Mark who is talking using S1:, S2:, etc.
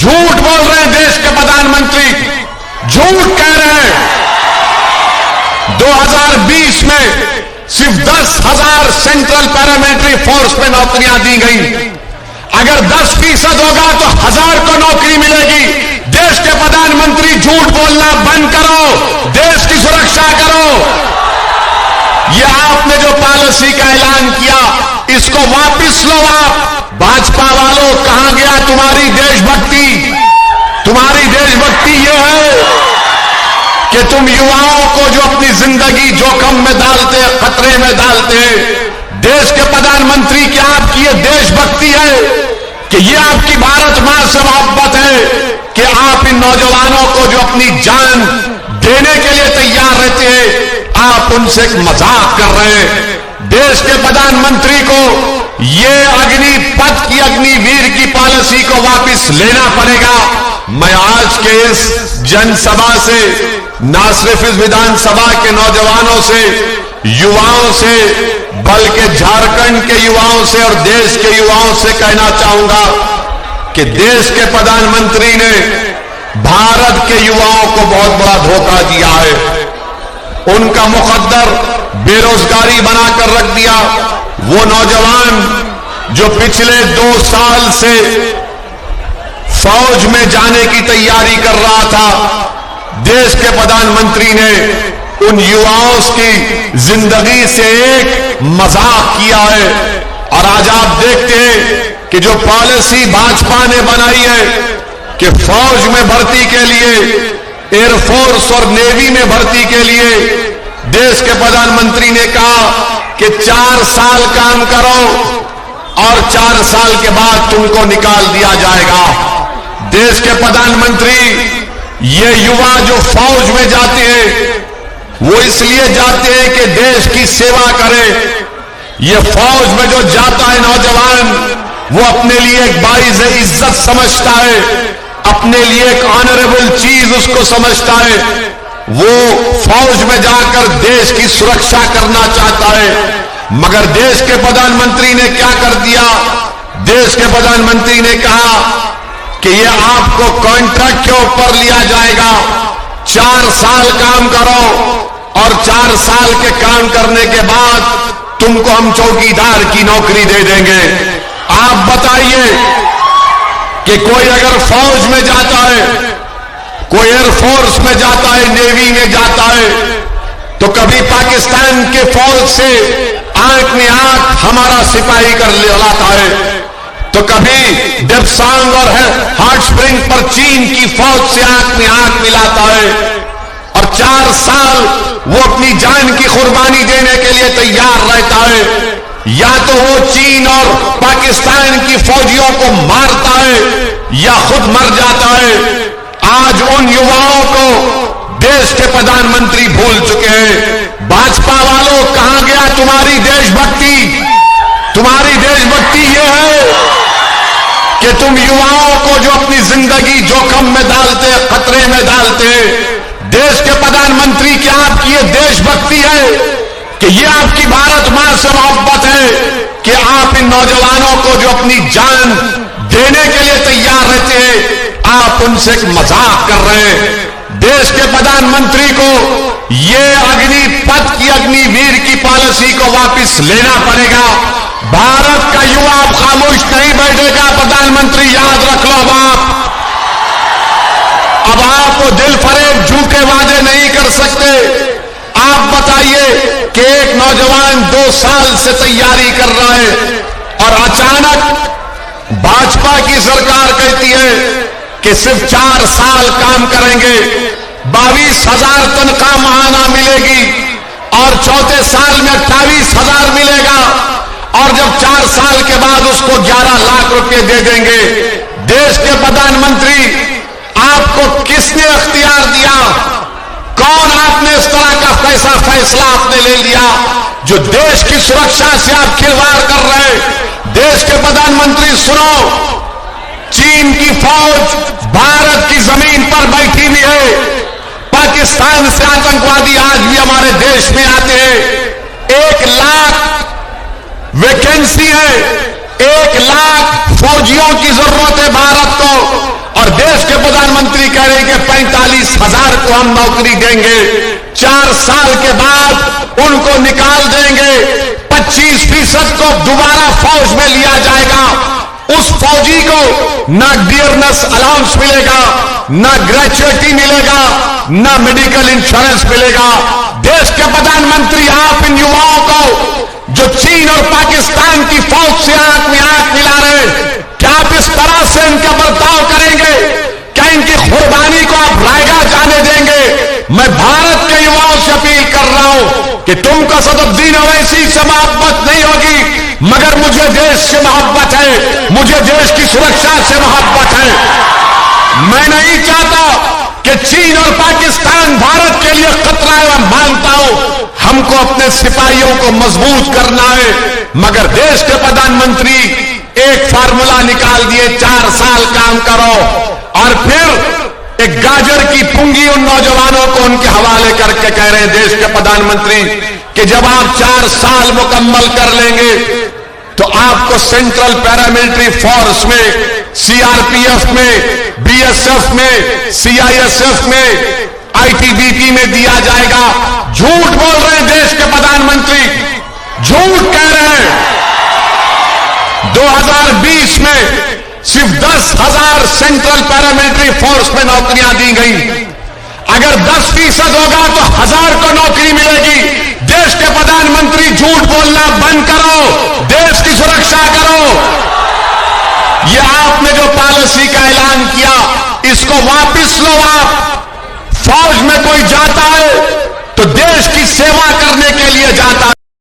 S1: झूठ बोल रहे हैं देश के प्रधानमंत्री, झूठ कह रहे हैं। 2020 में सिर्फ 10,000 सेंट्रल पैरामिलिट्री फोर्स में नौकरियां दी गई। अगर 10% होगा तो 1000 को नौकरी मिलेगी। देश के प्रधानमंत्री झूठ बोलना बंद करो, देश की सुरक्षा करो। यह आपने जो पॉलिसी का ऐलान किया, इसको वापस लो। आप भाजपा वालों, कहां गया तुम्हारी देशभक्ति? तुम्हारी देशभक्ति यह है कि तुम युवाओं को जो अपनी जिंदगी जोखिम में डालते, खतरे में डालते, देश के प्रधानमंत्री की आपकी यह देशभक्ति है कि यह आपकी भारत मां से मोहब्बत है कि आप इन नौजवानों को जो अपनी जान देने के लिए तैयार रहते हैं, आप उनसे एक मजाक कर रहे हैं। देश के प्रधानमंत्री को ये अग्निपथ की, अग्निवीर की पॉलिसी को वापस लेना पड़ेगा। मैं आज के इस जनसभा से न सिर्फ इस विधानसभा के नौजवानों से, युवाओं से, बल्कि झारखंड के युवाओं से और देश के युवाओं से कहना चाहूंगा कि देश के प्रधानमंत्री ने भारत के युवाओं को बहुत बड़ा धोखा दिया है। उनका मुकद्दर बेरोजगारी बनाकर रख दिया। वो नौजवान जो पिछले 2 साल से फौज में जाने की तैयारी कर रहा था, देश के प्रधानमंत्री ने उन युवाओं की जिंदगी से एक मजाक किया है। और आज आप देखते हैं कि जो पॉलिसी भाजपा ने बनाई है कि फौज में भर्ती के लिए, एयरफोर्स और नेवी में भर्ती के लिए देश के प्रधानमंत्री ने कहा कि 4 साल काम करो और 4 साल के बाद तुमको निकाल दिया जाएगा। देश के प्रधानमंत्री ये युवा जो फौज में जाते हैं, वो इसलिए जाते हैं कि देश की सेवा करे। ये फौज में जो जाता है नौजवान, वो अपने लिए एक बाइज़ इज्जत समझता है, अपने लिए एक ऑनरेबल चीज उसको समझता है। वो फौज में जाकर देश की सुरक्षा करना चाहता है। मगर देश के प्रधानमंत्री ने क्या कर दिया? देश के प्रधानमंत्री ने कहा कि ये आपको कॉन्ट्रैक्ट के ऊपर लिया जाएगा, 4 साल काम करो और 4 साल के काम करने के बाद तुमको हम चौकीदार की नौकरी दे देंगे। आप बताइए कि कोई अगर फौज में जाता है, कोई एयरफोर्स में जाता है, नेवी में जाता है, तो कभी पाकिस्तान के फौज से आंख में आंख हमारा सिपाही कर लाता है, तो कभी डेप्सांग और हॉट स्प्रिंग पर चीन की फौज से आंख में आंख मिलाता है। और 4 साल वो अपनी जान की कुर्बानी देने के लिए तैयार रहता है। या तो वो चीन और पाकिस्तान की फौजियों को मारता है या खुद मर जाता है। आज उन युवाओं को देश के प्रधानमंत्री भूल चुके हैं। भाजपा वालों, कहां गया तुम्हारी देशभक्ति? तुम्हारी देशभक्ति ये है कि तुम युवाओं को जो अपनी जिंदगी जोखिम में डालते, खतरे में डालते, देश के प्रधानमंत्री की आपकी ये देशभक्ति है कि ये आपकी भारत मां से मोहब्बत है कि आप इन नौजवानों को जो अपनी जान देने के लिए तैयार रहते हैं, आप उनसे एक मजाक कर रहे हैं। देश के प्रधानमंत्री को ये अग्निपथ की, अग्निवीर की पॉलिसी को वापस लेना पड़ेगा। भारत का युवा अब खामोश नहीं बैठेगा। प्रधानमंत्री याद रख लो, अब आप वो दिल फरेब झूठे वादे नहीं कर सकते। आप बताइए कि एक नौजवान 2 साल से तैयारी कर रहा है और अचानक भाजपा की सरकार कहती है कि सिर्फ 4 साल काम करेंगे, 22,000 तनख्वाह माहाना मिलेगी और चौथे साल में 28,000 मिलेगा और जब 4 साल के बाद उसको 11 लाख रुपए दे देंगे। देश के प्रधानमंत्री, आपको किसने अख्तियार दिया? कौन आपने इस तरह का फैसला आपने ले लिया जो देश की सुरक्षा से आप खिलवाड़ कर रहे हैं? देश के प्रधानमंत्री सुनो, चीन की फौज भारत की जमीन पर बैठी हुई है। पाकिस्तान से आतंकवादी आज भी हमारे देश में आते हैं। 1 लाख वैकेंसी है, 1 लाख फौजियों की जरूरत है भारत को। और प्रधानमंत्री कह रहे हैं कि 45,000 को हम नौकरी देंगे, 4 साल के बाद उनको निकाल देंगे, 25% को दोबारा फौज में लिया जाएगा। उस फौजी को ना डियरनेस अलाउंस मिलेगा, ना ग्रेचुइटी मिलेगा, ना मेडिकल इंश्योरेंस मिलेगा। देश के प्रधानमंत्री, आप इन युवाओं को जो चीन और पाकिस्तान की फौज से आंख में आंख मिला रहे, क्या आप इस तरह से इनका बर्ताव करेंगे? क्या इनकी कुर्बानी को आप रायगा जाने देंगे? मैं भारत के युवाओं से अपील कर रहा हूं कि तुमको सदुद्दीन ओवैसी से मोहब्बत नहीं होगी, मगर मुझे देश से मोहब्बत है, मुझे देश की सुरक्षा से मोहब्बत है। मैं नहीं चाहता कि चीन और पाकिस्तान भारत के लिए खतरा है। मैं मानता हूं हमको अपने सिपाहियों को मजबूत करना है, मगर देश के प्रधानमंत्री एक फार्मूला निकाल दिए, 4 साल काम करो और फिर एक गाजर की पुंगी उन नौजवानों को उनके हवाले करके कह रहे हैं देश के प्रधानमंत्री कि जब आप 4 साल मुकम्मल कर लेंगे तो आपको सेंट्रल पैरामिलिट्री फोर्स में, सीआरपीएफ में, बीएसएफ में, सीआईएसएफ में, आईटीबीपी में दिया जाएगा। झूठ बोल रहे हैं देश के प्रधानमंत्री, झूठ कह रहे हैं। 2020 में सिर्फ 10,000 सेंट्रल पैरामिलिट्री फोर्स में नौकरियां दी गई। अगर 10% होगा तो 1,000 को नौकरी मिलेगी। देश के प्रधानमंत्री, झूठ बोलना बंद करो, देश की सुरक्षा करो। यह आपने जो पॉलिसी का ऐलान किया, इसको वापस लो। आप फौज में कोई जाता है तो देश की सेवा करने के लिए जाता